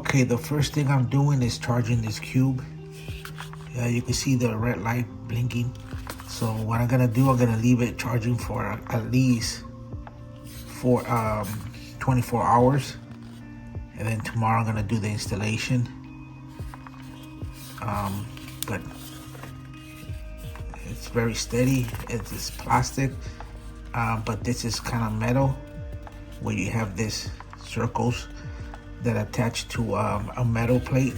Okay, the first thing I'm doing is charging this cube. You can see the red light blinking. So what I'm gonna do, I'm gonna leave it charging for at least 24 hours. And then tomorrow I'm gonna do the installation. But it's very steady. It's plastic, but this is kind of metal, where you have this circles that attach to a metal plate.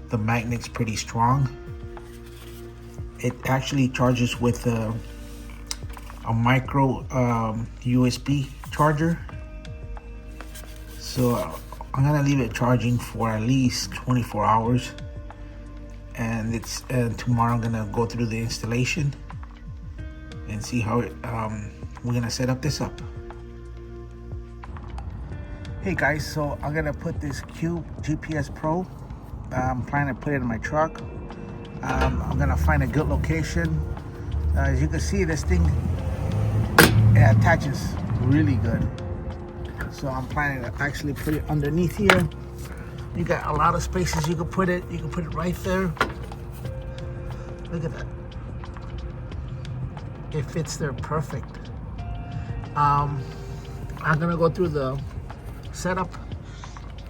The magnet's pretty strong. It actually charges with a micro USB charger. So I'm gonna leave it charging for at least 24 hours. And tomorrow I'm gonna go through the installation and see how we're gonna set this up. Hey guys, so I'm gonna put this Cube GPS Pro. I'm planning to put it in my truck. I'm gonna find a good location. As you can see, this thing, it attaches really good. So I'm planning to actually put it underneath here. You got a lot of spaces you can put it. You can put it right there. Look at that. It fits there perfect. I'm gonna go through the setup,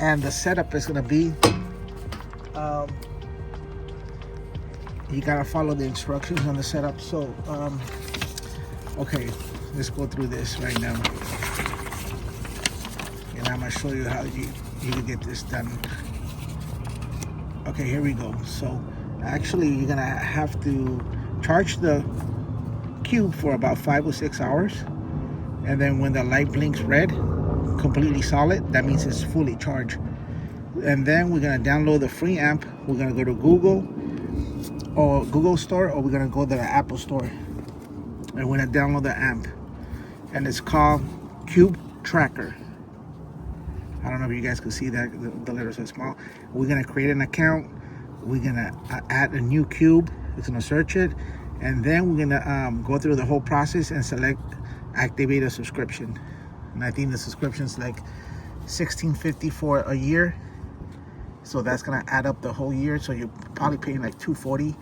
and the setup is gonna be, you gotta follow the instructions on the setup. So, okay, let's go through this right now. And I'm gonna show you how you can get this done. Okay, here we go. So actually you're gonna have to charge the cube for about 5 or 6 hours, and then when the light blinks red, completely solid, that means it's fully charged. And then we're gonna download the free amp. We're gonna go to Google Store, or we're gonna go to the Apple Store, and we're gonna download the amp, and it's called Cube Tracker. I don't know if you guys can see that, the letters are small. We're gonna create an account. We're gonna add a new cube. It's gonna search it, and then we're gonna go through the whole process and select activate a subscription. And I think the subscription's like $16.50 for a year. So that's gonna add up the whole year. So you're probably paying like $240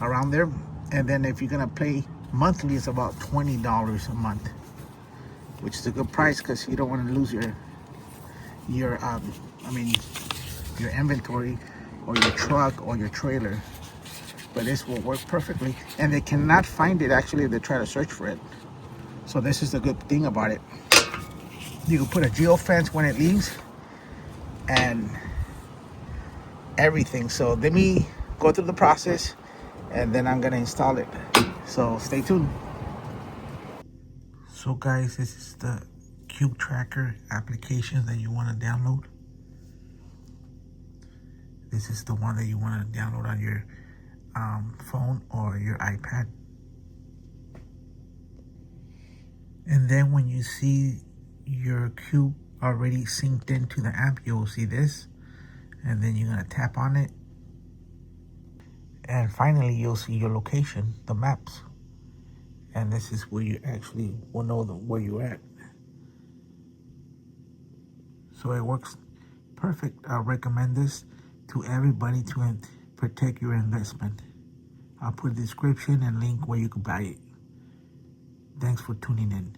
around there. And then if you're gonna pay monthly, it's about $20 a month, which is a good price because you don't want to lose your inventory or your truck or your trailer. But this will work perfectly, and they cannot find it actually if they try to search for it. So this is the good thing about it. You can put a geofence when it leaves and everything. So let me go through the process, and then I'm gonna install it. So stay tuned. So guys, this is the Cube Tracker application that you want to download. This is the one that you want to download on your phone or your iPad. And then when you see your cube already synced into the amp, you'll see this, and then you're going to tap on it, and finally you'll see your location, the maps, and this is where you actually will know where you're at. So it works perfect. I recommend this to everybody to protect your investment. I'll put a description and link where you can buy it. Thanks for tuning in.